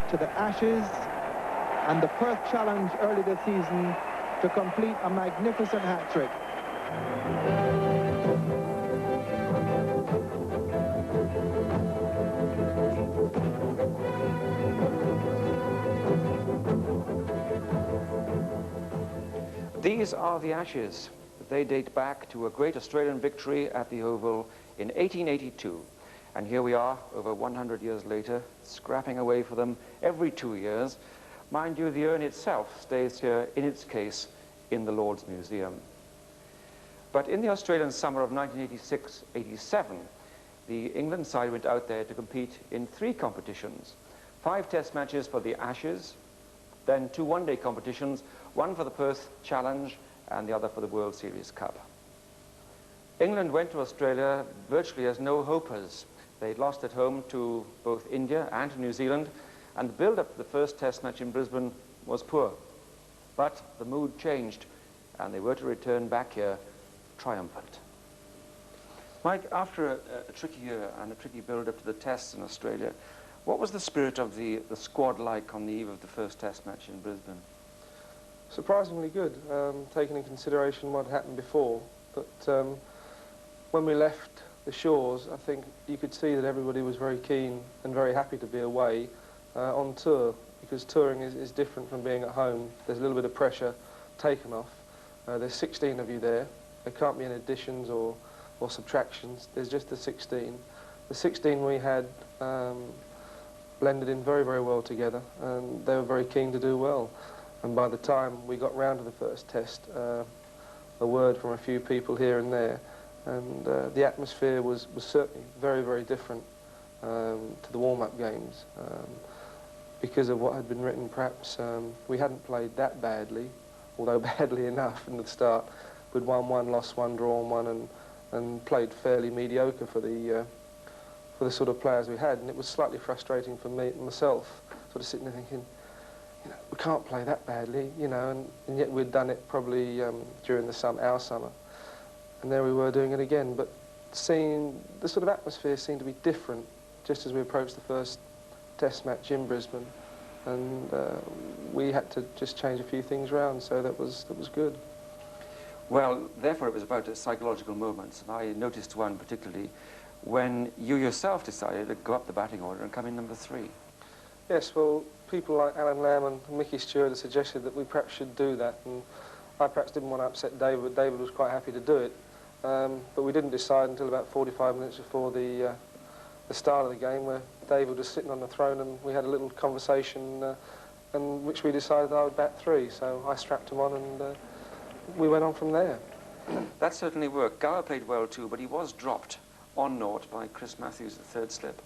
to the Ashes and the Perth Challenge early this season to complete a magnificent hat-trick. These are the Ashes. They date back to a great Australian victory at the Oval in 1882. And here we are, over 100 years later, scrapping away for them every 2 years. Mind you, the urn itself stays here, in its case, in the Lord's Museum. But in the Australian summer of 1986-87, the England side went out there to compete in 3 competitions. 5 test matches for the Ashes, then 2 one-day competitions, one for the Perth Challenge and the other for the World Series Cup. England went to Australia virtually as no-hopers. They'd lost at home to both India and to New Zealand, and the build-up to the first test match in Brisbane was poor. But the mood changed, and they were to return back here triumphant. Mike, after a tricky year and a tricky build-up to the tests in Australia, what was the spirit of the squad like on the eve of the first test match in Brisbane? Surprisingly good, taking in consideration what happened before. But when we left the shores, I think you could see that everybody was very keen and very happy to be away on tour, because touring is different from being at home. There's a little bit of pressure taken off. There's 16 of you there. There can't be any additions or subtractions. There's just the 16. The 16 we had blended in very, very well together, and they were very keen to do well. And by the time we got round to the first test, a word from a few people here and there, and the atmosphere was certainly very, very different to the warm-up games. Because of what had been written, perhaps we hadn't played that badly, although badly enough in the start. We'd won 1, lost 1, drawn 1, and played fairly mediocre for the sort of players we had. And it was slightly frustrating for me myself, sort of sitting there thinking, you know, we can't play that badly, you know, and yet we'd done it probably during our summer. And there we were doing it again. But seeing the sort of atmosphere seemed to be different just as we approached the first test match in Brisbane, and we had to just change a few things around, so that was good. Well, therefore it was about psychological moments, and I noticed one particularly when you yourself decided to go up the batting order and come in number 3. Yes, well, people like Allan Lamb and Mickey Stewart had suggested that we perhaps should do that, and I perhaps didn't want to upset David, but David was quite happy to do it. But we didn't decide until about 45 minutes before the start of the game, where David was sitting on the throne, and we had a little conversation in which we decided I would bat 3. So I strapped him on, and we went on from there. That certainly worked. Gower played well too, but he was dropped on naught by Chris Matthews, the 3rd slip.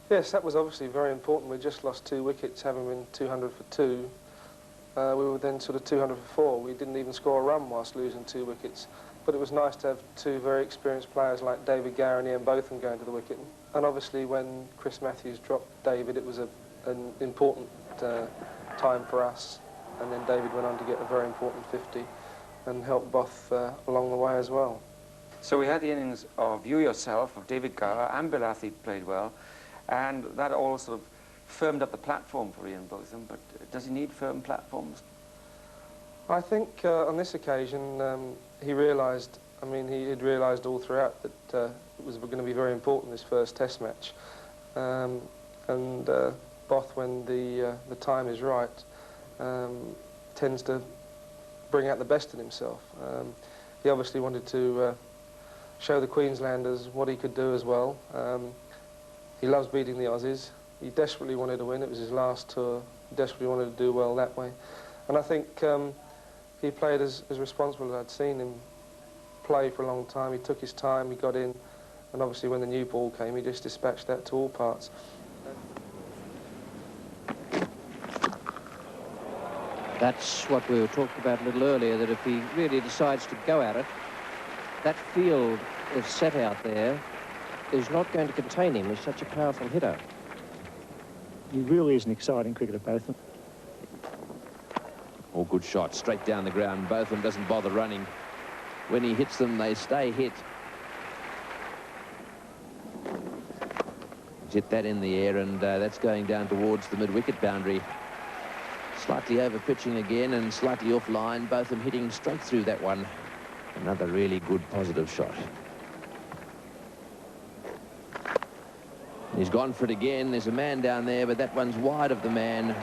Yes, that was obviously very important. We just lost 2 wickets, having been 200 for 2. We were then sort of 200 for 4. We didn't even score a run whilst losing 2 wickets. But it was nice to have 2 very experienced players like David Gower and Ian Botham going to the wicket. And obviously when Chris Matthews dropped David, it was an important time for us. And then David went on to get a very important 50 and helped Both along the way as well. So we had the innings of you yourself, of David Gower, and Bill Athey played well, and that all sort of firmed up the platform for Ian Botham. But does he need firm platforms? I think on this occasion he realised, I mean, he had realised all throughout that it was going to be very important, this first test match. And Both, when the time is right, tends to bring out the best in himself. He obviously wanted to show the Queenslanders what he could do as well. He loves beating the Aussies. He desperately wanted to win. It was his last tour. He desperately wanted to do well that way. And I think he played as responsible as I'd seen him play for a long time. He took his time, he got in, and obviously when the new ball came, he just dispatched that to all parts. That's what we were talking about a little earlier, that if he really decides to go at it, that field is set out there is not going to contain him. He's such a powerful hitter. He really is an exciting cricketer, Botham. All good shots, straight down the ground. Botham doesn't bother running. When he hits them, they stay hit. He's hit that in the air, and that's going down towards the mid-wicket boundary. Slightly over-pitching again and slightly offline. Both of them hitting straight through that one. Another really good positive shot. He's gone for it again. There's a man down there, but that one's wide of the man,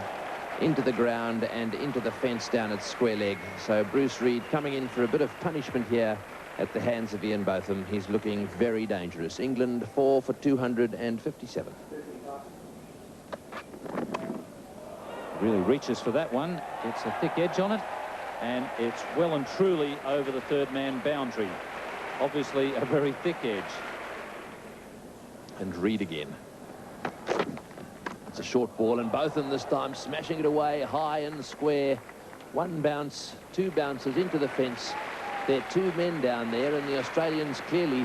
into the ground and into the fence down at square leg. So Bruce Reid coming in for a bit of punishment here at the hands of Ian Botham. He's looking very dangerous. England 4 for 257. Really reaches for that one. It's a thick edge on it, and it's well and truly over the third man boundary. Obviously a very thick edge. And Reid again. It's a short ball, and Botham this time smashing it away high and square. One bounce, two bounces into the fence. There are two men down there, and the Australians clearly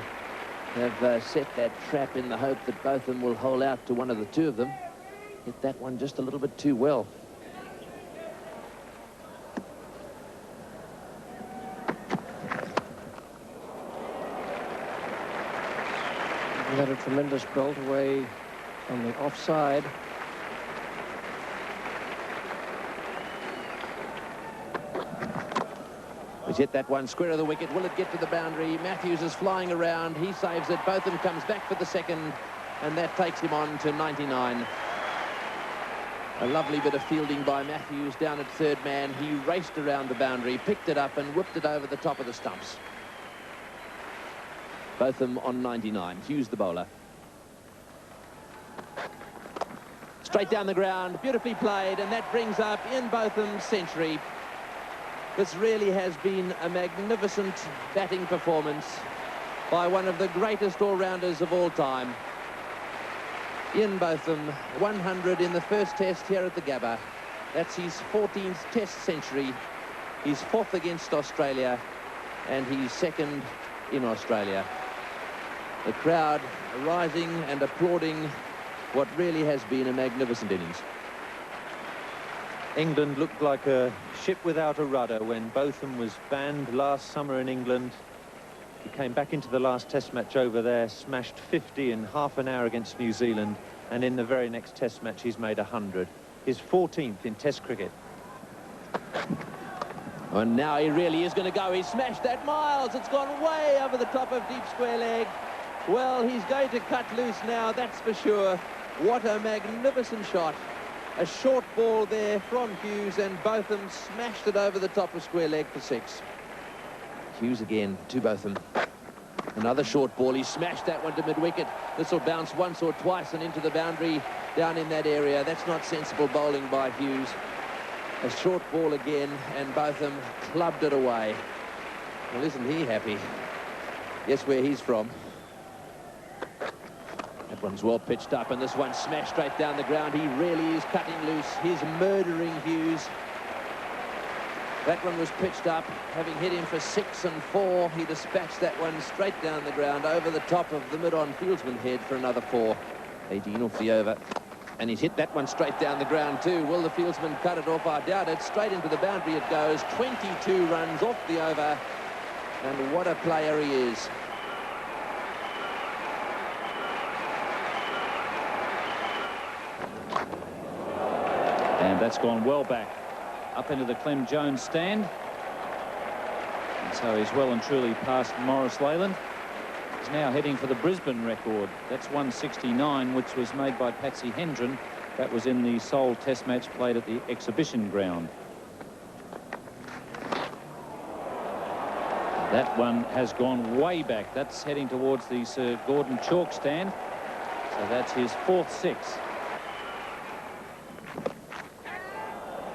have set that trap in the hope that Botham will hole out to one of the two of them. Hit that one just a little bit too well. He had a tremendous belt away on the offside. He's hit that one square of the wicket. Will it get to the boundary? Matthews is flying around. He saves it. Botham comes back for the second, and that takes him on to 99. A lovely bit of fielding by Matthews down at third man. He raced around the boundary, picked it up and whipped it over the top of the stumps. Botham on 99. Hughes the bowler. Straight down the ground, beautifully played, and that brings up Ian Botham's century. This really has been a magnificent batting performance by one of the greatest all-rounders of all time. Ian Botham, 100 in the first test here at the Gabba. That's his 14th test century. He's 4th against Australia, and he's 2nd in Australia. The crowd rising and applauding what really has been a magnificent innings. England looked like a ship without a rudder when Botham was banned last summer in England. He came back into the last test match over there, smashed 50 in half an hour against New Zealand, and in the very next test match he's made 100. His 14th in test cricket. And now he really is going to go. He smashed that miles. It's gone way over the top of deep square leg. Well, he's going to cut loose now, that's for sure. What a magnificent shot. A short ball there from Hughes, and Botham smashed it over the top of square leg for 6. Hughes again to Botham. Another short ball. He smashed that one to mid-wicket. This will bounce once or twice and into the boundary down in that area. That's not sensible bowling by Hughes. A short ball again, and Botham clubbed it away. Well, isn't he happy? Guess where he's from. That one's well pitched up, and this one smashed straight down the ground. He really is cutting loose. He's murdering Hughes. That one was pitched up, having hit him for 6 and 4. He dispatched that one straight down the ground over the top of the mid-on fieldsman head for another 4. 18 off the over. And he's hit that one straight down the ground too. Will the fieldsman cut it off? I doubt it. Straight into the boundary it goes. 22 runs off the over. And what a player he is. And that's gone well back up into the Clem Jones stand. And so he's well and truly past Maurice Leyland. He's now heading for the Brisbane record. That's 169, which was made by Patsy Hendren. That was in the sole test match played at the exhibition ground. That one has gone way back. That's heading towards the Sir Gordon Chalk stand. So that's his 4th 6.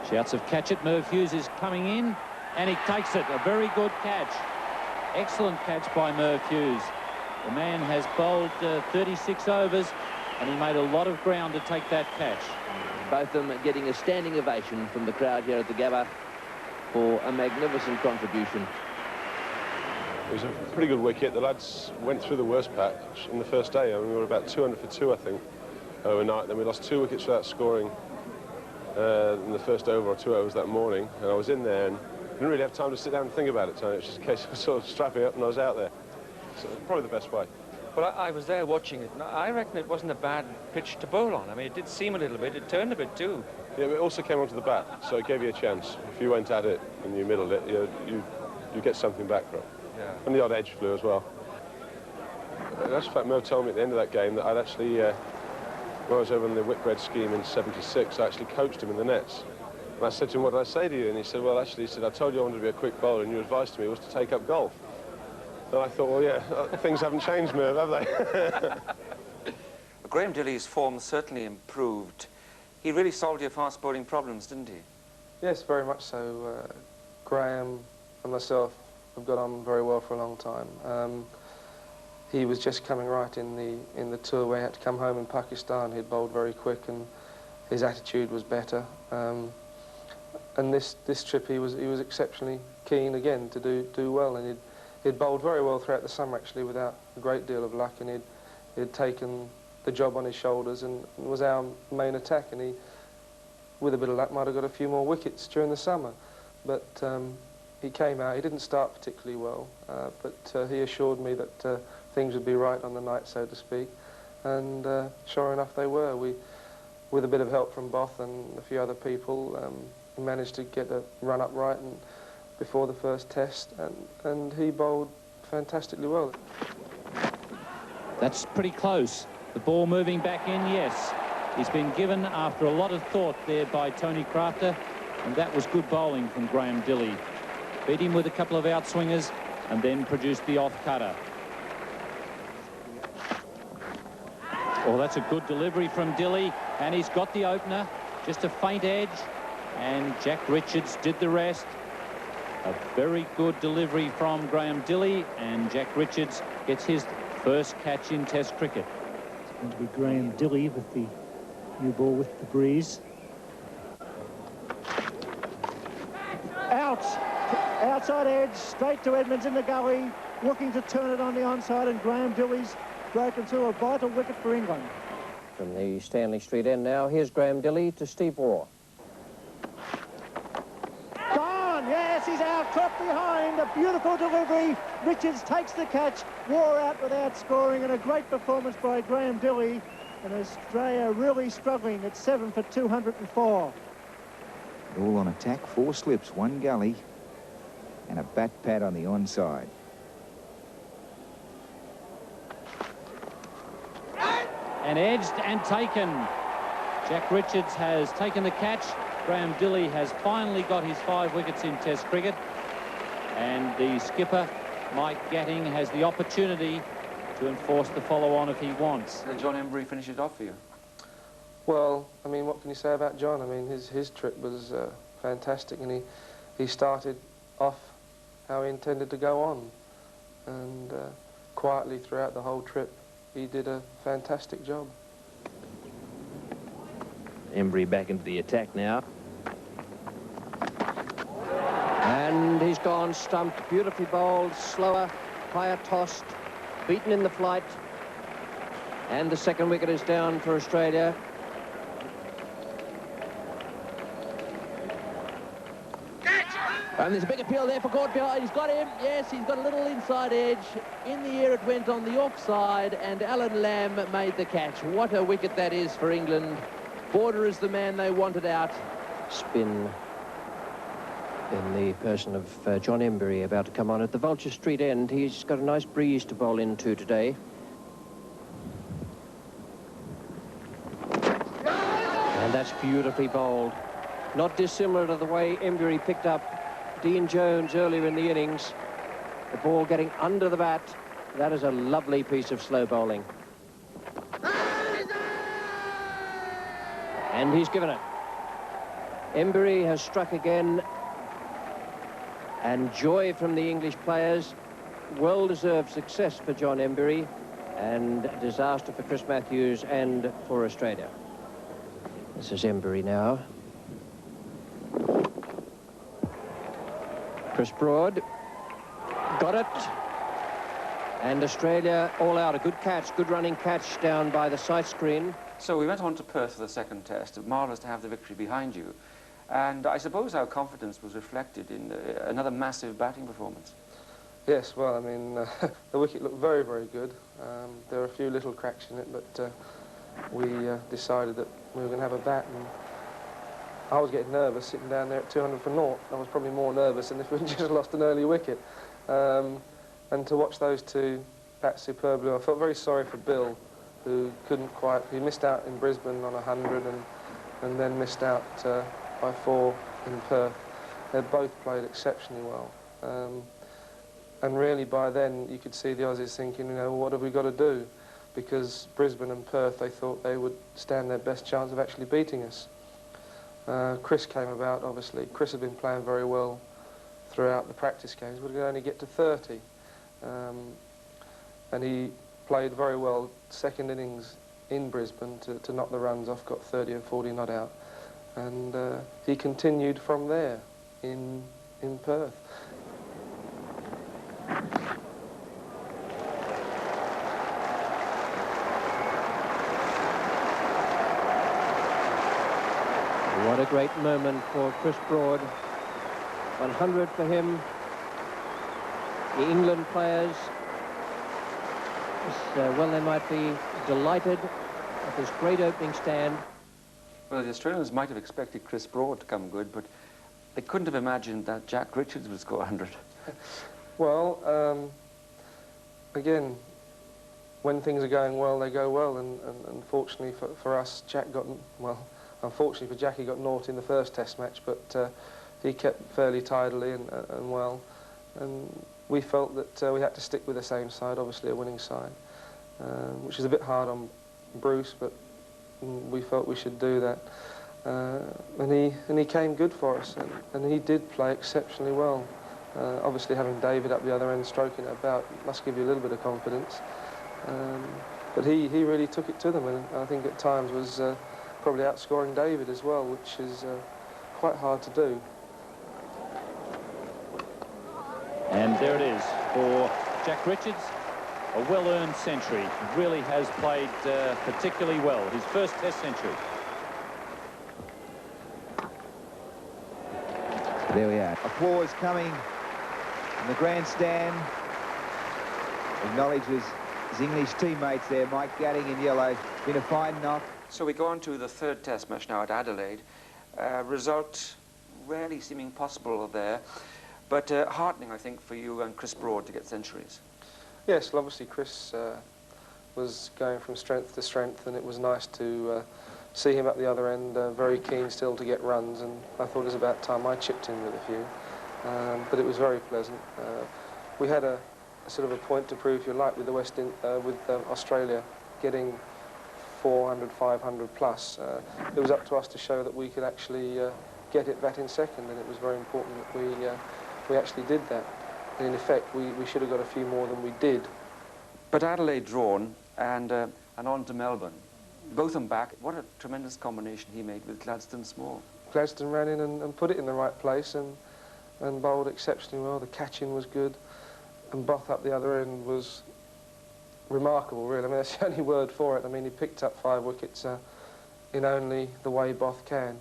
Shouts of catch it. Merv Hughes is coming in, and he takes it. A very good catch. Excellent catch by Merv Hughes. The man has bowled 36 overs, and he made a lot of ground to take that catch. Both of them getting a standing ovation from the crowd here at the Gabba for a magnificent contribution. It was a pretty good wicket. The lads went through the worst patch in the first day. I mean, we were about 200 for 2, I think, overnight. Then we lost 2 wickets without scoring in the first over or 2 overs that morning. And I was in there and didn't really have time to sit down and think about it. So it was just a case of sort of strapping up, and I was out there. So probably the best way. Well, I was there watching it, and I reckon it wasn't a bad pitch to bowl on. I mean, it did seem a little bit. It turned a bit too. Yeah, but it also came onto the bat, so it gave you a chance. If you went at it and you middled it, you get something back from it. Yeah. And the odd edge flew as well. That's the fact Merv told me at the end of that game that I'd actually, when I was over in the Whitbread scheme in '76, I actually coached him in the nets. And I said to him, what did I say to you? And he said, well, actually, he said, I told you I wanted to be a quick bowler, and your advice to me was to take up golf. And I thought, well, yeah, things haven't changed, Merv, have they? Graham Dilley's form certainly improved. He really solved your fast bowling problems, didn't he? Yes, very much so. Graham and myself have got on very well for a long time. He was just coming right in the tour where he had to come home in Pakistan. He'd bowled very quick and his attitude was better. And this trip he was exceptionally keen again to do well, and he'd bowled very well throughout the summer actually without a great deal of luck, and he'd taken the job on his shoulders and was our main attack, and he, with a bit of luck, might have got a few more wickets during the summer. But he came out, he didn't start particularly well, but he assured me that things would be right on the night, so to speak, and sure enough they were. With a bit of help from Both and a few other people, we managed to get a run up right and before the first test, and he bowled fantastically well. That's pretty close. The ball moving back in, yes. He's been given after a lot of thought there by Tony Crafter, and that was good bowling from Graham Dilley. Beat him with a couple of outswingers and then produced the off-cutter. Oh, that's a good delivery from Dilley, and he's got the opener. Just a faint edge, and Jack Richards did the rest. A very good delivery from Graham Dilley, and Jack Richards gets his first catch in Test cricket. It's going to be Graham Dilley with the new ball with the breeze. Out! Outside edge, straight to Edmonds in the gully, looking to turn it on the onside, and Graham Dilley's broken through a vital wicket for England. From the Stanley Street end now, here's Graham Dilley to Steve Waugh. Yes, he's out, caught behind, a beautiful delivery. Richards takes the catch, Waugh out without scoring, and a great performance by Graham Dilley. And Australia really struggling at 7 for 204. All on attack, 4 slips, 1 gully, and a bat pad on the onside. And edged and taken. Jack Richards has taken the catch. Graham Dilley has finally got his 5 wickets in Test cricket, and the skipper, Mike Gatting, has the opportunity to enforce the follow-on if he wants. And John Emburey finished it off for you? Well, I mean, what can you say about John? I mean, his trip was fantastic, and he started off how he intended to go on, and quietly throughout the whole trip, he did a fantastic job. Emburey back into the attack now. And he's gone stumped, beautifully bowled, slower, higher tossed, beaten in the flight. And the second wicket is down for Australia. And there's a big appeal there for caught behind. He's got him. Yes, he's got a little inside edge. In the air it went on the offside, and Allan Lamb made the catch. What a wicket that is for England. Border is the man they wanted out. Spin in the person of John Emburey about to come on at the Vulture Street end. He's got a nice breeze to bowl into today. And that's beautifully bowled. Not dissimilar to the way Emburey picked up Dean Jones earlier in the innings. The ball getting under the bat. That is a lovely piece of slow bowling. And he's given it. Emburey has struck again. And joy from the English players. Well-deserved success for John Emburey, and disaster for Chris Matthews and for Australia. This is Emburey now. Chris Broad got it. And Australia all out. A good catch, good running catch down by the sight screen. So we went on to Perth for the second test. Marvellous to have the victory behind you. And I suppose our confidence was reflected in another massive batting performance. Yes, well, I mean, the wicket looked very, very good. There were a few little cracks in it, but we decided that we were going to have a bat, and I was getting nervous sitting down there at 200 for naught. I was probably more nervous than if we'd just lost an early wicket. And to watch those two bat superbly, I felt very sorry for Bill, who couldn't quite, he missed out in Brisbane on 100 and then missed out by 4 in Perth. They both played exceptionally well. And really by then you could see the Aussies thinking, you know, what have we got to do? Because Brisbane and Perth, they thought they would stand their best chance of actually beating us. Chris came about, obviously. Chris had been playing very well throughout the practice games, but he could only get to 30. And he played very well second innings in Brisbane to knock the runs off, got 30 and 40 not out. And he continued from there in Perth. What a great moment for Chris Broad. 100 for him. The England players, well, they might be delighted at this great opening stand. Well, the Australians might have expected Chris Broad to come good, but they couldn't have imagined that Jack Richards would score 100. Well, again, when things are going well, they go well, and unfortunately for us, Jack got, well, unfortunately for Jack, he got naught in the first Test match, but he kept fairly tidily and well, and we felt that we had to stick with the same side, obviously a winning side, which is a bit hard on Bruce, but we felt we should do that. And he came good for us, and he did play exceptionally well. Obviously having David up the other end stroking it about must give you a little bit of confidence. But he really took it to them, and I think at times was probably outscoring David as well, which is quite hard to do. And there it is for Jack Richards, a well-earned century. Really has played particularly well, his first Test century. There we are. Applause coming from the grandstand. Acknowledges his English teammates there. Mike Gatting in yellow. Been a fine knock. So we go on to the third Test match now at Adelaide. Result rarely seeming possible there, but heartening, I think, for you and Chris Broad to get centuries. Yes, well, obviously Chris was going from strength to strength, and it was nice to see him at the other end, very keen still to get runs, and I thought it was about time I chipped in with a few. But it was very pleasant. We had a sort of a point to prove, if you like, with the Australia getting 400, 500 plus. It was up to us to show that we could actually get it bat in second, and it was very important that we actually did that. And in effect, we should have got a few more than we did. But Adelaide drawn, and on to Melbourne. Both them back. What a tremendous combination he made with Gladstone Small. Gladstone ran in and put it in the right place and bowled exceptionally well. The catching was good, and Both up the other end was remarkable, really. I mean, that's the only word for it. I mean, he picked up 5 wickets in only the way Both can.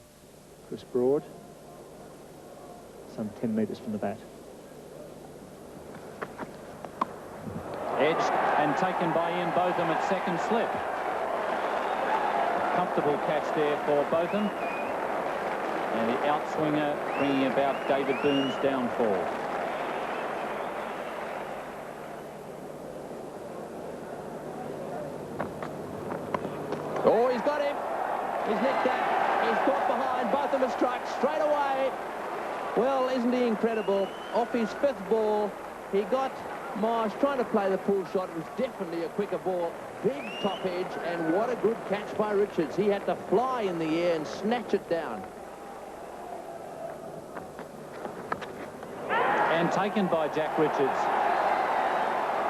Chris Broad, some 10 metres from the bat. Edged and taken by Ian Botham at second slip. Comfortable catch there for Botham. And the outswinger bringing about David Boone's downfall. Oh, he's got him. He's nicked that. He's caught behind. Botham has struck straight away. Well, isn't he incredible? Off his 5th ball, he got Marsh trying to play the pull shot. It was definitely a quicker ball. Big top edge, and what a good catch by Richards. He had to fly in the air and snatch it down. And taken by Jack Richards.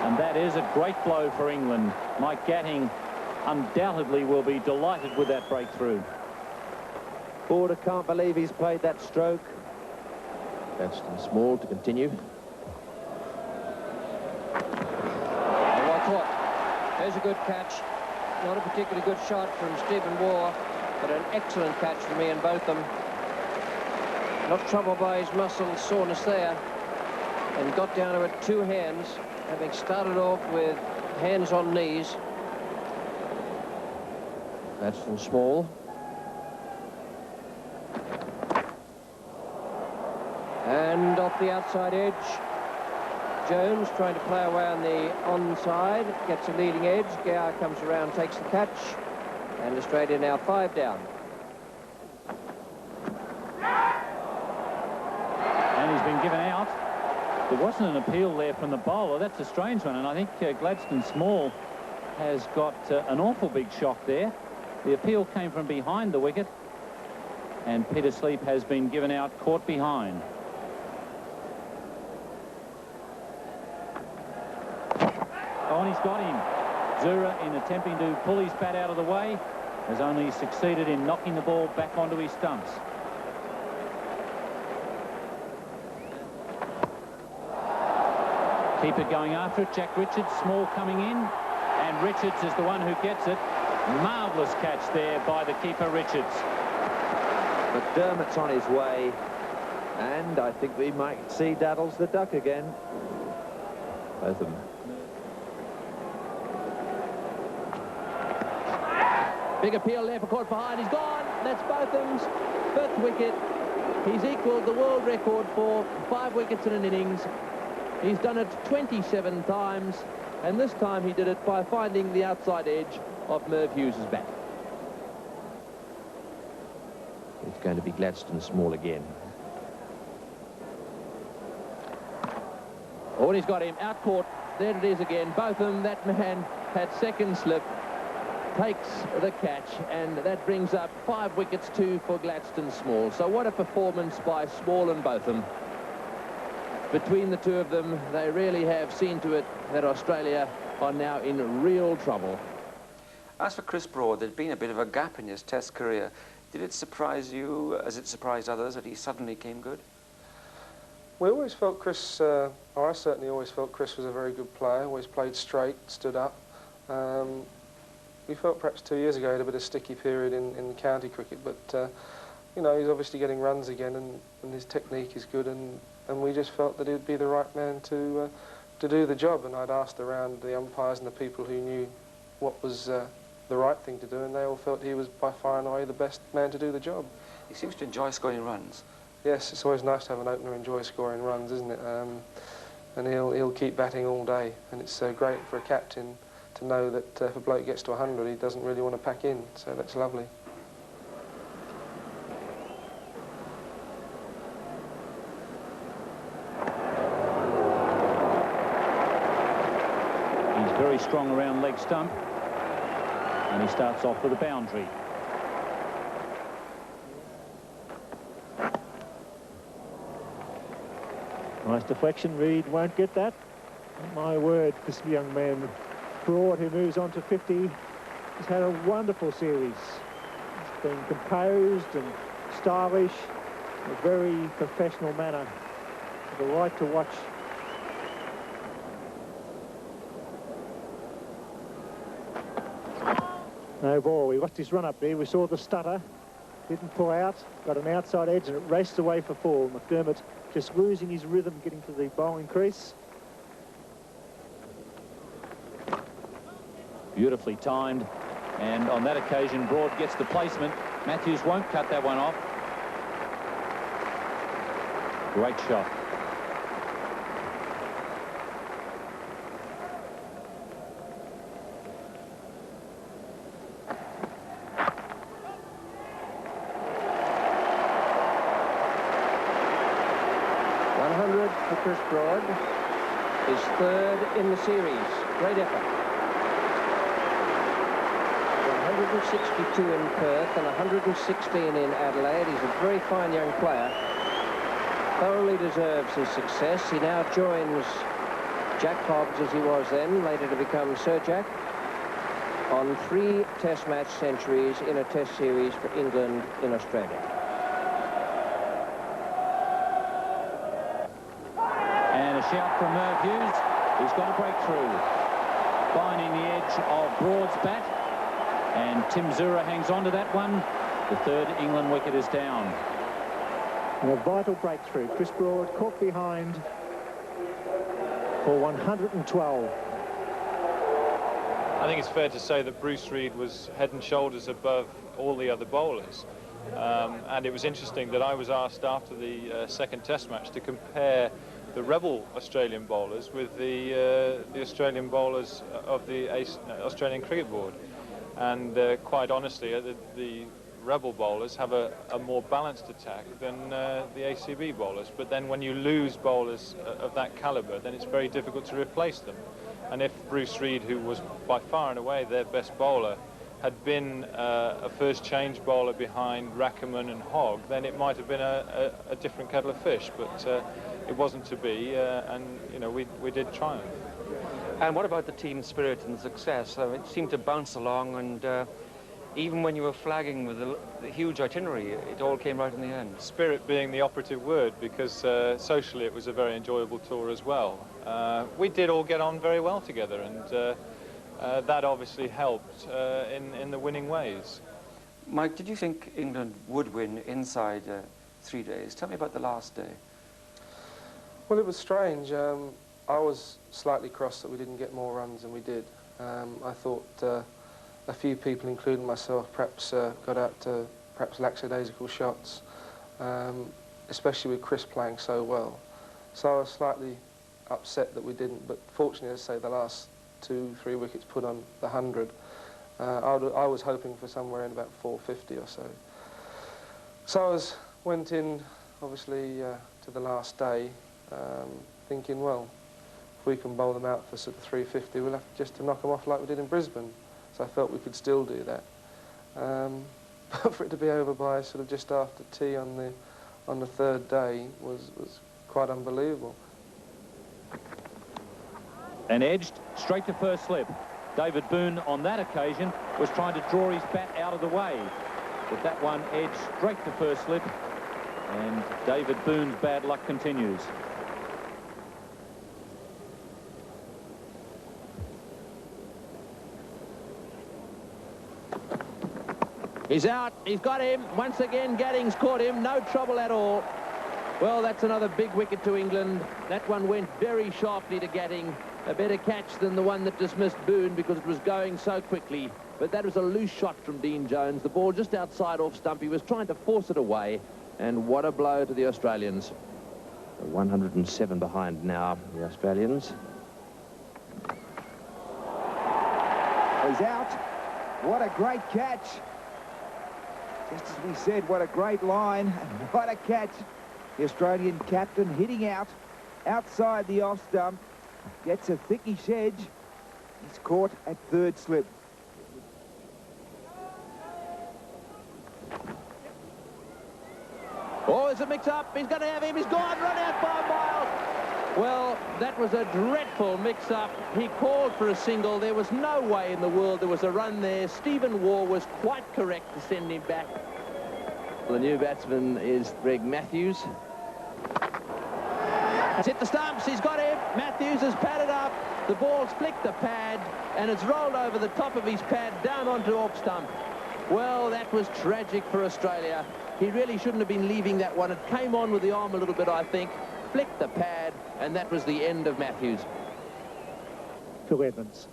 And that is a great blow for England. Mike Gatting undoubtedly will be delighted with that breakthrough. Border can't believe he's played that stroke. Gladstone Small to continue. Well caught. There's a good catch. Not a particularly good shot from Stephen Waugh, but an excellent catch from Ian Botham. Not troubled by his muscle soreness there. and got down to it 2 hands, having started off with hands on knees. Gladstone Small. And off the outside edge, Jones trying to play away on the onside, gets a leading edge. Gow comes around, takes the catch, and Australia now 5 down. And he's been given out. There wasn't an appeal there from the bowler. That's a strange one, and I think Gladstone Small has got an awful big shock there. The appeal came from behind the wicket, and Peter Sleep has been given out, caught behind. Oh, and he's got him. Zura, in attempting to pull his bat out of the way, has only succeeded in knocking the ball back onto his stumps. Keeper going after it. Jack Richards, Small coming in, and Richards is the one who gets it. Marvellous catch there by the keeper, Richards. McDermott's on his way, and I think we might see Daddles the duck again. Both of them. Big appeal there for caught behind. He's gone. That's Botham's 5th wicket. He's equalled the world record for 5 wickets in an innings. He's done it 27 times, and this time he did it by finding the outside edge of Merv Hughes's bat. It's going to be Gladstone Small again. Oh, and he's got him out caught. There it is again. Botham, that man had second slip, takes the catch, and that brings up 5 wickets, 2 for Gladstone Small. So what a performance by Small and Botham. Between the 2 of them, they really have seen to it that Australia are now in real trouble. As for Chris Broad, there'd been a bit of a gap in his Test career. Did it surprise you, as it surprised others, that he suddenly came good? We always felt Chris, or I certainly always felt Chris was a very good player, always played straight, stood up. We felt perhaps 2 years ago he had a bit of sticky period in county cricket, but you know, he's obviously getting runs again, and his technique is good, and we just felt that he'd be the right man to do the job. And I'd asked around the umpires and the people who knew what was the right thing to do, and they all felt he was by far and away the best man to do the job. He seems to enjoy scoring runs. Yes, it's always nice to have an opener enjoy scoring runs, isn't it? And he'll keep batting all day, and it's great for a captain to know that if a bloke gets to 100, he doesn't really want to pack in, so that's lovely. He's very strong around leg stump, and he starts off with a boundary. Nice deflection. Reed won't get that. My word, this young man, Broad, who moves on to 50, has had a wonderful series. He's been composed and stylish in a very professional manner. The right to watch. No ball. He lost his run up there. We saw the stutter. Didn't pull out. Got an outside edge and it raced away for 4. McDermott just losing his rhythm getting to the bowling crease. Beautifully timed, and on that occasion Broad gets the placement. Matthews won't cut that one off. Great shot. For Chris Broad, his 3rd in the series. Great effort. 162 in Perth and 116 in Adelaide. He's a very fine young player. Thoroughly deserves his success. He now joins Jack Hobbs, as he was then, later to become Sir Jack, on 3 Test match centuries in a Test series for England in Australia. Shout from Merv Hughes. He's got a breakthrough, finding the edge of Broad's bat, and Tim Zura hangs on to that one. The 3rd England wicket is down. And a vital breakthrough. Chris Broad caught behind for 112. I think it's fair to say that Bruce Reid was head and shoulders above all the other bowlers. And it was interesting that I was asked after the second test match to compare the rebel Australian bowlers with the Australian bowlers of the Australian Cricket Board. And quite honestly, the rebel bowlers have a more balanced attack than the ACB bowlers. But then when you lose bowlers of that calibre, then it's very difficult to replace them. And if Bruce Reid, who was by far and away their best bowler, had been a first change bowler behind Rackerman and Hogg, then it might have been a different kettle of fish. But it wasn't to be, and you know, we did triumph. And what about the team spirit and success? It seemed to bounce along, and even when you were flagging with the huge itinerary, it all came right in the end. Spirit being the operative word, because socially it was a very enjoyable tour as well. We did all get on very well together, and that obviously helped in the winning ways. Mike, did you think England would win inside 3 days? Tell me about the last day. Well, it was strange. I was slightly cross that we didn't get more runs than we did. I thought a few people, including myself, perhaps got out to perhaps lackadaisical shots, especially with Chris playing so well. So I was slightly upset that we didn't, but fortunately, as I say, the last 2-3 wickets put on the 100. I was hoping for somewhere in about 450 or so. So I went in, obviously, to the last day, thinking, well, if we can bowl them out for sort of 350, we'll have just to knock them off like we did in Brisbane. So I felt we could still do that. But for it to be over by sort of just after tea on the third day was quite unbelievable. And edged straight to first slip. David Boone on that occasion was trying to draw his bat out of the way. But that one edged straight to first slip, and David Boone's bad luck continues. He's out. He's got him. Once again, Gadding's caught him. No trouble at all. Well, that's another big wicket to England. That one went very sharply to Gadding. A better catch than the one that dismissed Boone because it was going so quickly. But that was a loose shot from Dean Jones. The ball just outside off stump. He was trying to force it away. And what a blow to the Australians. 107 behind now, the Australians. He's out. What a great catch. Just as we said, what a great line. What a catch. The Australian captain hitting out, outside the off stump. Gets a thickish edge. He's caught at third slip. Oh, there's a mix-up. He's going to have him. He's gone. Run out 5 miles. Well, that was a dreadful mix-up. He called for a single. There was no way in the world there was a run there. Stephen Waugh was quite correct to send him back. The new batsman is Greg Matthews. He's hit the stumps. He's got him. Matthews has padded up. The ball's flicked the pad, and it's rolled over the top of his pad down onto off stump. Well, that was tragic for Australia. He really shouldn't have been leaving that one. It came on with the arm a little bit, I think. Flicked the pad, and that was the end of Matthews. Phil Edmonds.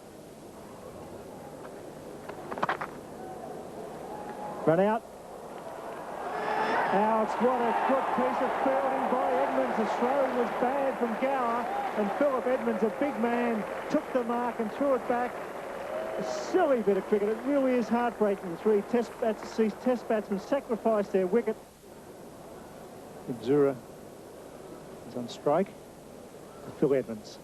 Run out. Out. What a good piece of fielding by Edmonds. The throw was bad from Gower, and Philip Edmonds, a big man, took the mark and threw it back. A silly bit of cricket. It really is heartbreaking. The three test batsmen sacrificed their wicket. Zura is on strike. Phil Edmonds.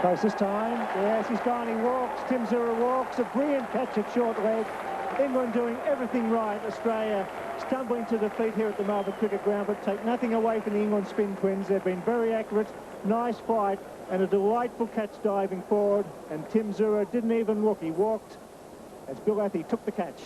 Close this time. Yes, he's gone. He walks. Tim Zura walks. A brilliant catch at short leg. England doing everything right. Australia stumbling to defeat here at the Melbourne Cricket Ground, but take nothing away from the England spin twins. They've been very accurate. Nice fight and a delightful catch diving forward. And Tim Zura didn't even look. He walked as Bill Athey took the catch.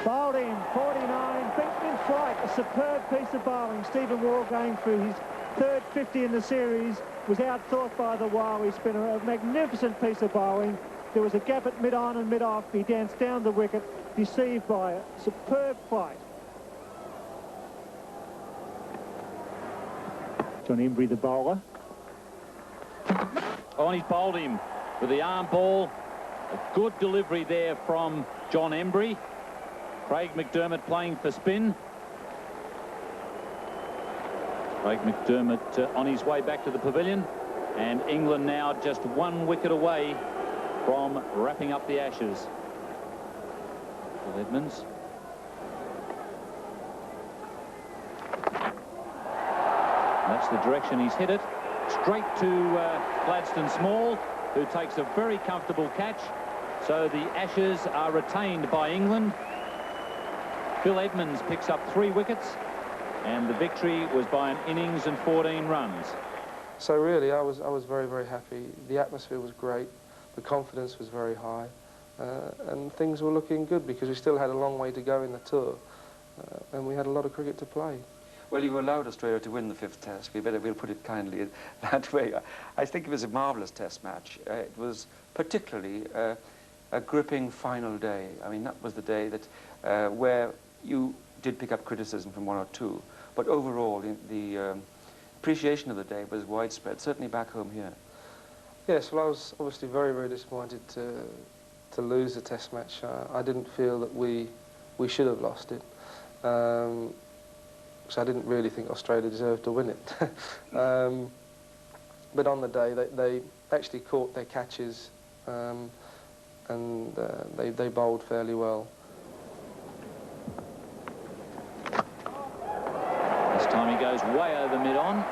Bowled in, 49, beaten in flight. A superb piece of bowling. Stephen Waugh going through his third 50 in the series was outthought by the Wally spinner. A magnificent piece of bowling. There was a gap at mid-on and mid-off. He danced down the wicket, deceived by a superb fight. John Embry, the bowler. Oh, and he's bowled him with the arm ball. A good delivery there from John Embry. Craig McDermott playing for spin. Craig McDermott on his way back to the pavilion. And England now just 1 wicket away from wrapping up the Ashes. Phil Edmonds. That's the direction he's hit it. Straight to Gladstone Small, who takes a very comfortable catch. So the Ashes are retained by England. Phil Edmonds picks up 3 wickets, and the victory was by an innings and 14 runs. So really, I was very, very happy. The atmosphere was great. The confidence was very high. And things were looking good because we still had a long way to go in the tour. And we had a lot of cricket to play. Well, you allowed Australia to win the 5th test. We'll put it kindly that way. I think it was a marvellous test match. It was particularly a gripping final day. I mean, that was the day that where you did pick up criticism from 1 or 2. But overall, the appreciation of the day was widespread, certainly back home here. Yes, well, I was obviously very, very disappointed to lose the test match. I didn't feel that we should have lost it. So I didn't really think Australia deserved to win it. But on the day, they actually caught their catches and they bowled fairly well. This time he goes way over mid-on.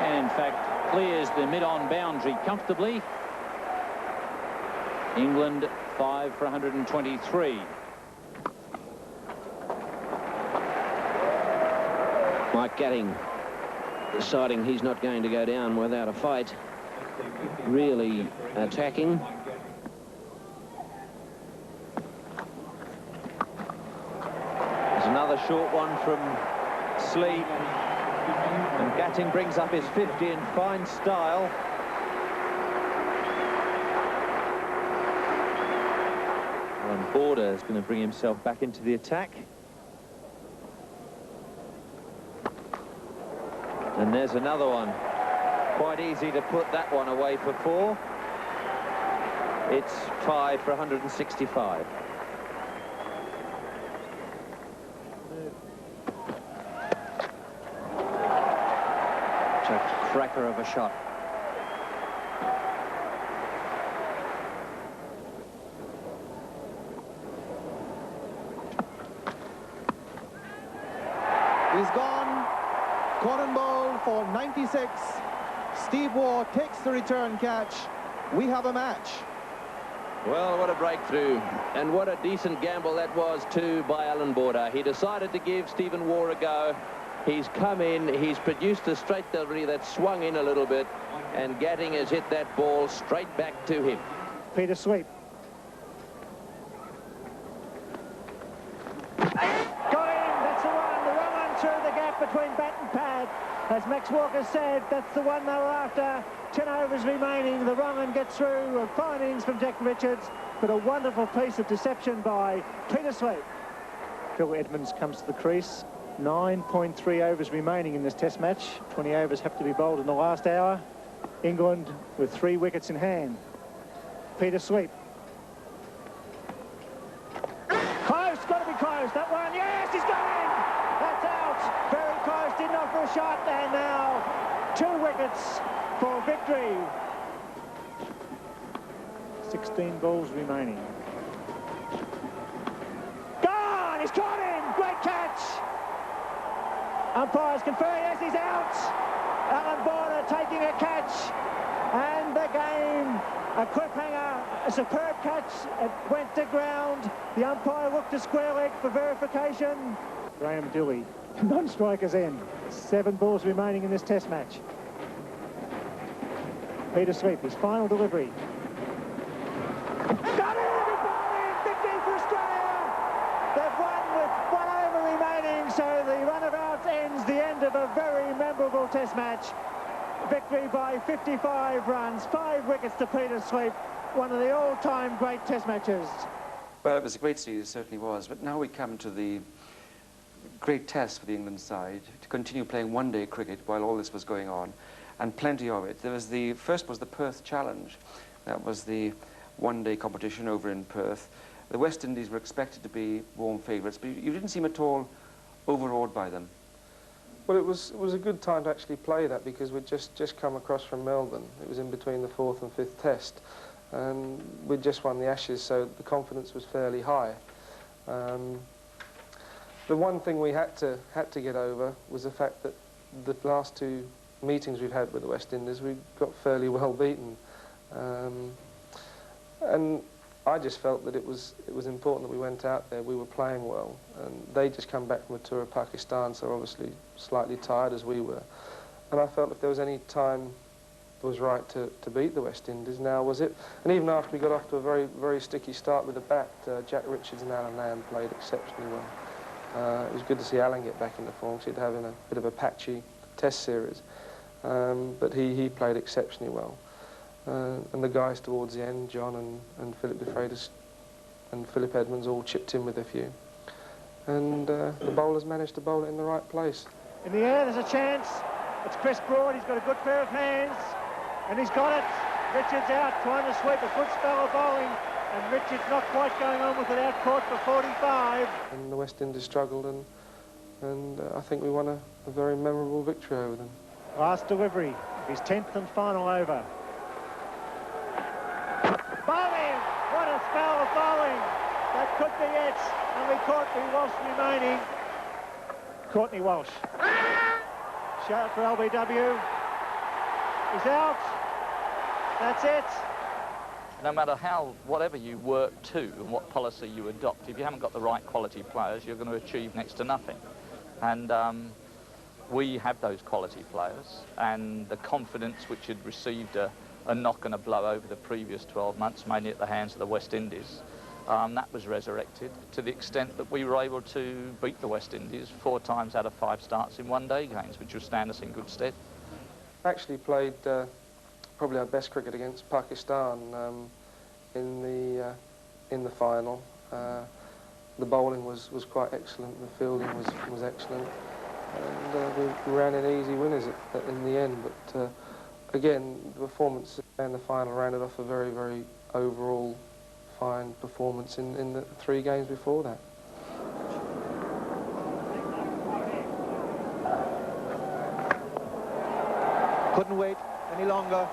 And in fact, clears the mid-on boundary comfortably. England 5 for 123. Mike Gatting deciding he's not going to go down without a fight. Really attacking. There's another short one from Sleep. And Gatting brings up his 50 in fine style. And Border is going to bring himself back into the attack. And there's another one. Quite easy to put that one away for 4. It's 5 for 165. It's a cracker of a shot. He's gone. Cotton ball for 96. Steve Waugh takes the return catch. We have a match. Well, what a breakthrough, and what a decent gamble that was too by Allan Border. He decided to give Stephen Waugh a go. He's come in, he's produced a straight delivery that swung in a little bit, and Gatting has hit that ball straight back to him. Peter Sweep. Got him, that's the one. The run through the gap between bat and pad. As Max Walker said, that's the one they were after. 10 overs remaining. The wrong one gets through. A fine innings from Jack Richards, but a wonderful piece of deception by Peter Sweep. Phil Edmonds comes to the crease. 9.3 overs remaining in this test match. 20 overs have to be bowled in the last hour. England with 3 wickets in hand. Peter Sweep. Close, got to be close. That one, yes, he's got him. That's out. Very close, didn't offer a shot, and now 2 wickets for victory. 16 balls remaining. Gone, he's caught him. Great catch. Umpires confer, yes, he's out. Allan Border taking a catch, and the game, a cliffhanger, a superb catch. It went to ground. The umpire looked to square leg for verification. Graham Dilley, non-strikers end. 7 balls remaining in this test match. Peter Sweep, his final delivery. Got it! He bowled in! Victory for Australia! They've won with 1 over remaining, so the run of outs ends the end of a very memorable test match. Victory by 55 runs, 5 wickets to Peter Sweep, one of the all-time great test matches. Well, it was a great series, it certainly was. But now we come to great test for the England side to continue playing one-day cricket while all this was going on, and plenty of it. There was the first was the Perth Challenge. That was the one-day competition over in Perth. The West Indies were expected to be warm favourites, but you didn't seem at all overawed by them. Well, it was a good time to actually play that, because we'd just come across from Melbourne. It was in between the 4th and 5th test, and we'd just won the Ashes, so the confidence was fairly high. The one thing we had to get over was the fact that the last 2 meetings we've had with the West Indies, we got fairly well beaten, and I just felt that it was important that we went out there. We were playing well, and they just come back from a tour of Pakistan, so obviously slightly tired as we were. And I felt if there was any time it was right to beat the West Indies, now was it. And even after we got off to a very, very sticky start with the bat, Jack Richards and Allan played exceptionally well. It was good to see Allan get back into form, because he'd having a bit of a patchy test series. But he played exceptionally well. And the guys towards the end, John and Philip de Freitas and Philip Edmonds, all chipped in with a few. And the bowlers managed to bowl it in the right place. In the air, there's a chance. It's Chris Broad. He's got a good pair of hands, and he's got it. Richards out, trying to sweep a good spell of bowling, and Richards not quite going on with it, out caught for 45. And the West Indies struggled, and I think we won a very memorable victory over them. Last delivery, his 10th and final over. Bowling! What a spell of bowling! That could be it. Only Courtney Walsh remaining. Courtney Walsh. Shout for LBW. He's out. That's it. No matter whatever you work to and what policy you adopt, if you haven't got the right quality players, you're going to achieve next to nothing. And we have those quality players, and the confidence which had received a knock and a blow over the previous 12 months, mainly at the hands of the West Indies, that was resurrected to the extent that we were able to beat the West Indies 4 times out of 5 starts in one-day games, which will stand us in good stead. Actually played probably our best cricket against Pakistan in the final. The bowling was quite excellent, the fielding was excellent, and we ran in easy winners in the end. But again, the performance in the final rounded off a very, very overall fine performance in the 3 games before that. Couldn't wait any longer.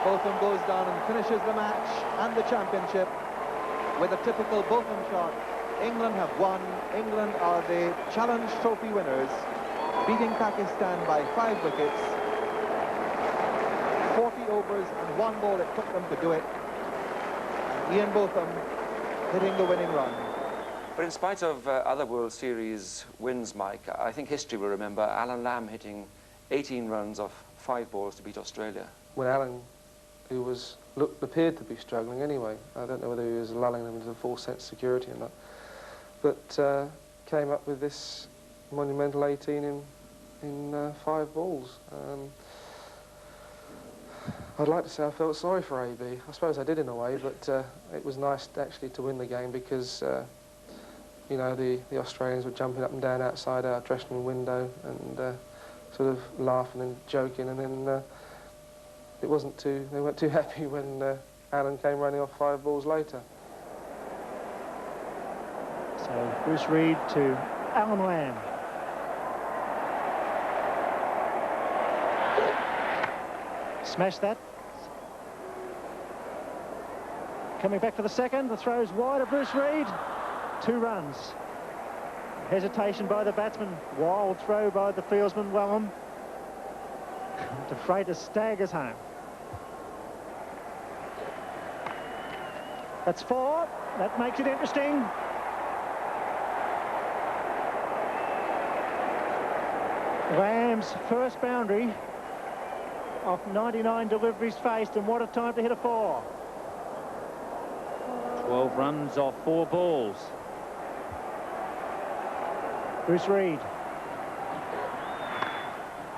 Botham goes down and finishes the match and the championship with a typical Botham shot. England have won. England are the Challenge Trophy winners, beating Pakistan by 5 wickets. 40 overs and 1 ball it took them to do it. And Ian Botham hitting the winning run. But in spite of other World Series wins, Mike, I think history will remember Allan Lamb hitting 18 runs off 5 balls to beat Australia. When Allan, who appeared to be struggling anyway, I don't know whether he was lulling them into a false sense of security or not, but came up with this monumental 18 in 5 balls. I'd like to say I felt sorry for AB. I suppose I did in a way, but it was nice actually to win the game, because you know, the Australians were jumping up and down outside our dressing room window and sort of laughing and joking, and then they weren't too happy when Allan came running off 5 balls later. So Bruce Reid to Allan Lamb. Smash that. Coming back for the second, the throw's wide of Bruce Reid. 2 runs. Hesitation by the batsman. Wild throw by the fieldsman, Wellham. De Freitas staggers home. That's 4. That makes it interesting. Lamb's first boundary off 99 deliveries faced, and what a time to hit a 4. 12 runs off 4 balls. Bruce Reid.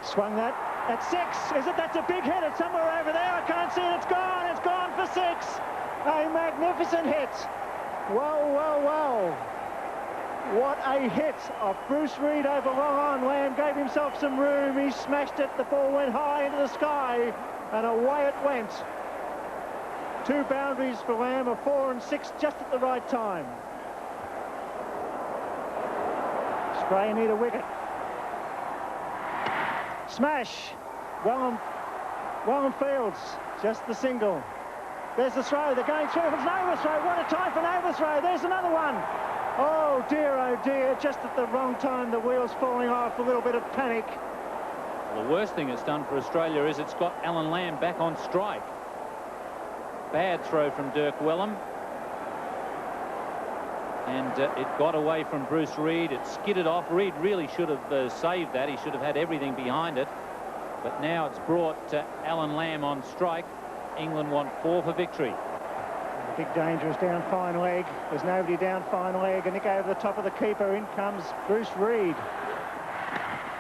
Swung that at 6. Is it? That's a big hit. It's somewhere over there. I can't see it. It's gone. It's gone for 6. A magnificent hit. Whoa, whoa, whoa. What a hit of Bruce Reid over long on. Lamb gave himself some room. He smashed it. The ball went high into the sky, and away it went. 2 boundaries for Lamb, a 4 and 6 just at the right time. Australia need a wicket. Smash. Welham Fields, just the single. There's the throw. They're going through. It's an overthrow. What a time for an overthrow. There's another one. Oh dear, just at the wrong time, the wheels falling off, a little bit of panic. Well, the worst thing it's done for Australia is it's got Allan Lamb back on strike. Bad throw from Dirk Wellham. And it got away from Bruce Reid. It skidded off. Reid really should have saved that. He should have had everything behind it. But now it's brought Allan Lamb on strike. England want 4 for victory. Big danger is down fine leg. There's nobody down fine leg. A nick over the top of the keeper. In comes Bruce Reid.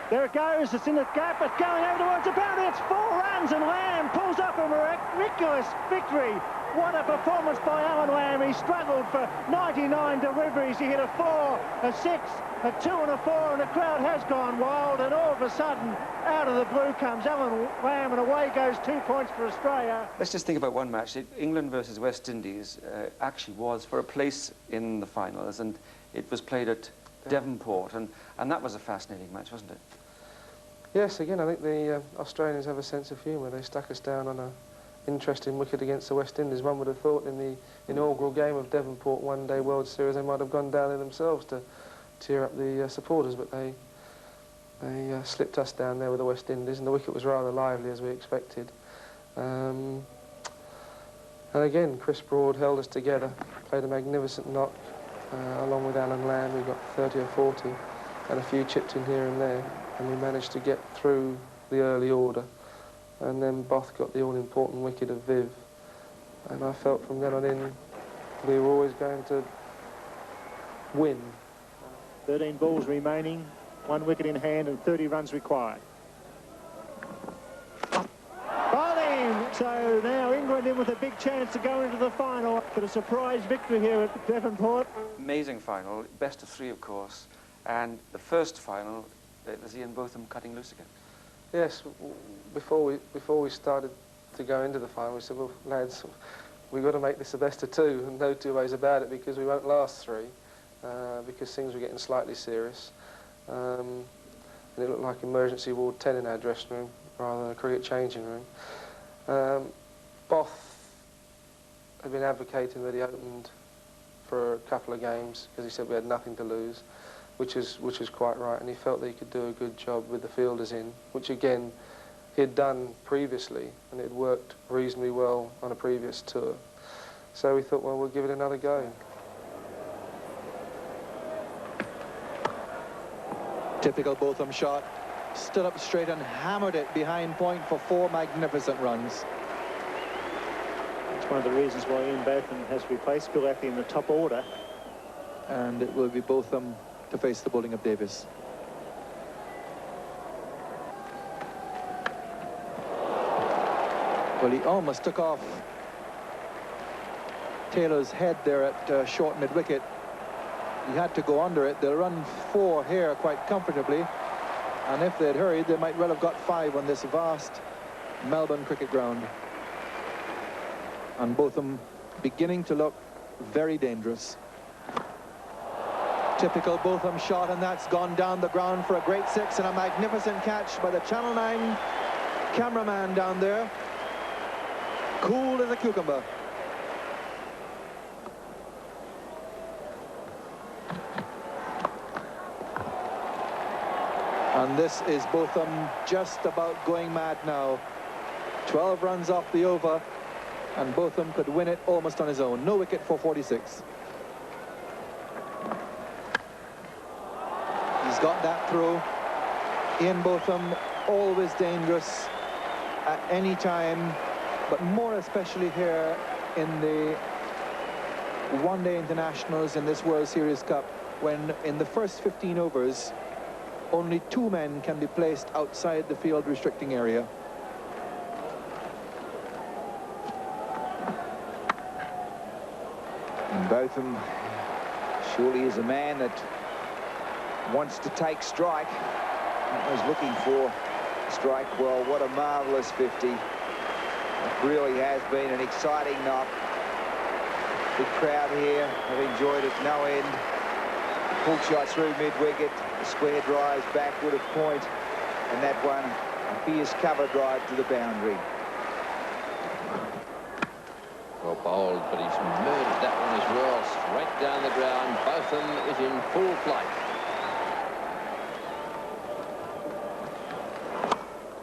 There it goes. It's in the gap. It's going over towards the boundary. It's 4 runs, and Lamb pulls up a miraculous victory. What a performance by Allan Lamb. He struggled for 99 deliveries. He hit a 4, a 6, a 2 and a 4, and the crowd has gone wild, and all of a sudden, out of the blue comes Allan Lamb, and away goes 2 points for Australia. Let's just think about one match. England versus West Indies actually was for a place in the finals, and it was played at Devonport, and that was a fascinating match, wasn't it? Yes, again, I think the Australians have a sense of humour. They stuck us down on a interesting wicket against the West Indies. One would have thought in the inaugural game of Devonport One-Day World Series they might have gone down in themselves to cheer up the supporters, but they slipped us down there with the West Indies, and the wicket was rather lively as we expected. And again, Chris Broad held us together, played a magnificent knock along with Allan Lamb. We got 30 or 40 and a few chipped in here and there, and we managed to get through the early order. And then Both got the all-important wicket of Viv. And I felt from then on in we were always going to win. 13 balls remaining, 1 wicket in hand and 30 runs required. Bowling! So now England in with a big chance to go into the final. But a surprise victory here at Devonport. Amazing final, best of 3, of course. And the first final, was Ian Botham cutting loose again? Yes, before we started to go into the final, we said, well, lads, we've got to make this a best of 2, and no 2 ways about it, because we won't last 3, because things were getting slightly serious. And it looked like emergency ward 10 in our dressing room, rather than a cricket changing room. Both had been advocating that he opened for a couple of games, because he said we had nothing to lose. Which is quite right, and he felt that he could do a good job with the fielders in, which again he had done previously, and it worked reasonably well on a previous tour. So we thought, well, we'll give it another go. Typical Botham shot, stood up straight and hammered it behind point for 4 magnificent runs. That's one of the reasons why Ian Botham has replaced Phil Athley in the top order. And it will be Botham to face the bowling of Davis. Well, he almost took off Taylor's head there at short mid-wicket. He had to go under it. They'll run 4 here quite comfortably, and if they'd hurried, they might well have got 5 on this vast Melbourne cricket ground. And Botham beginning to look very dangerous. Typical Botham shot, and that's gone down the ground for a great 6, and a magnificent catch by the Channel 9 cameraman down there. Cool as a cucumber. And this is Botham just about going mad now. 12 runs off the over, and Botham could win it almost on his own. No wicket for 46. He's got that through. Ian Botham, always dangerous at any time, but more especially here in the one-day internationals in this World Series Cup, when in the first 15 overs, only 2 men can be placed outside the field restricting area. And Botham surely is a man that wants to take strike. Was looking for strike. Well, what a marvellous 50. It really has been an exciting night. Big crowd here have enjoyed it no end. Pull shot through mid-wicket, the square drives backward of point, and that one, a fierce cover drive to the boundary. Well bowled, but he's murdered that one as well, straight down the ground. Botham is in full flight.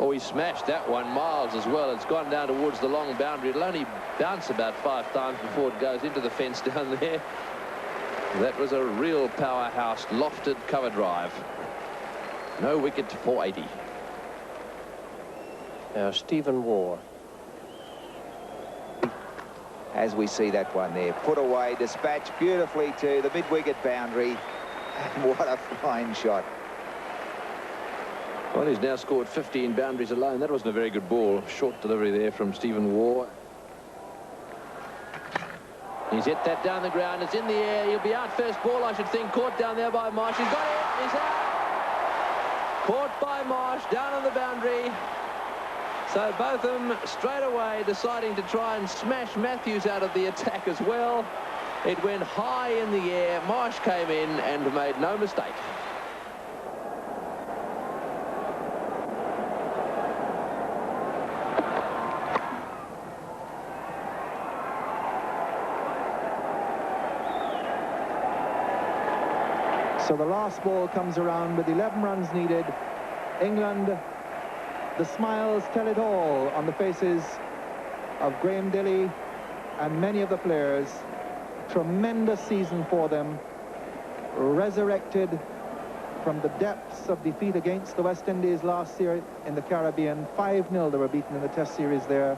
Oh, he smashed that one miles as well. It's gone down towards the long boundary. It'll only bounce about 5 times before it goes into the fence down there. That was a real powerhouse lofted cover drive. No wicket to 480. Now Stephen Waugh. As we see that one there, put away, dispatched beautifully to the mid-wicket boundary. And what a fine shot. Well, he's now scored 50 in boundaries alone. That wasn't a very good ball. Short delivery there from Stephen Waugh. He's hit that down the ground. It's in the air. He'll be out first ball, I should think. Caught down there by Marsh. He's got it. He's out. Caught by Marsh down on the boundary. So Botham straight away deciding to try and smash Matthews out of the attack as well. It went high in the air. Marsh came in and made no mistake. So the last ball comes around with 11 runs needed. England, the smiles tell it all on the faces of Graham Dilley and many of the players. Tremendous season for them. Resurrected from the depths of defeat against the West Indies last year in the Caribbean. 5-0 they were beaten in the Test series there.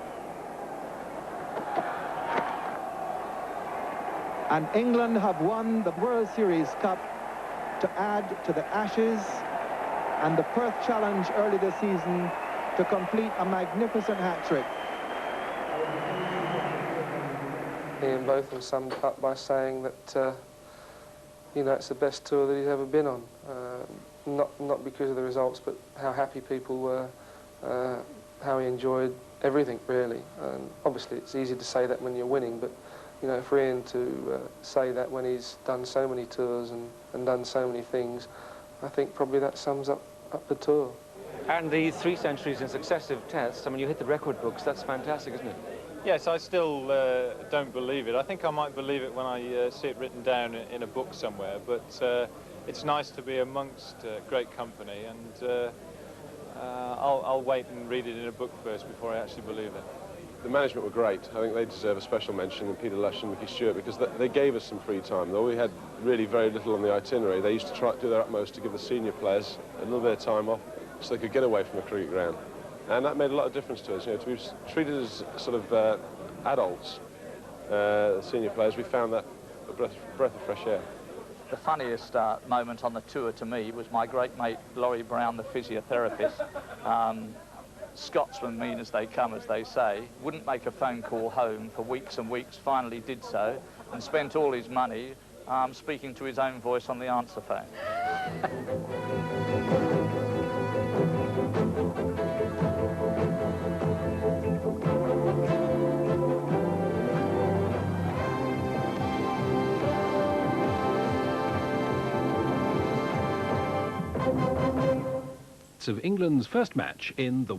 And England have won the World Series Cup to add to the Ashes and the Perth Challenge early this season to complete a magnificent hat-trick. Ian Botham summed it up by saying that, you know, it's the best tour that he's ever been on. Not because of the results, but how happy people were, how he enjoyed everything, really. And obviously, it's easy to say that when you're winning, but, you know, for Ian to say that when he's done so many tours and done so many things, I think probably that sums up the tour. And the 3 centuries in successive tests, I mean, you hit the record books. That's fantastic, isn't it? Yes, I still don't believe it. I think I might believe it when I see it written down in a book somewhere, but it's nice to be amongst great company, and I'll wait and read it in a book first before I actually believe it. The management were great. I think they deserve a special mention, and Peter Lush and Mickey Stewart, because they gave us some free time. Though we had really very little on the itinerary, they used to try to do their utmost to give the senior players a little bit of time off so they could get away from the cricket ground. And that made a lot of difference to us. You know, to be treated as sort of adults, senior players, we found that a breath of fresh air. The funniest moment on the tour to me was my great mate Laurie Brown, the physiotherapist. Scotsmen, mean as they come, as they say, wouldn't make a phone call home for weeks and weeks, finally did so, and spent all his money speaking to his own voice on the answer phone. Of England's first match in the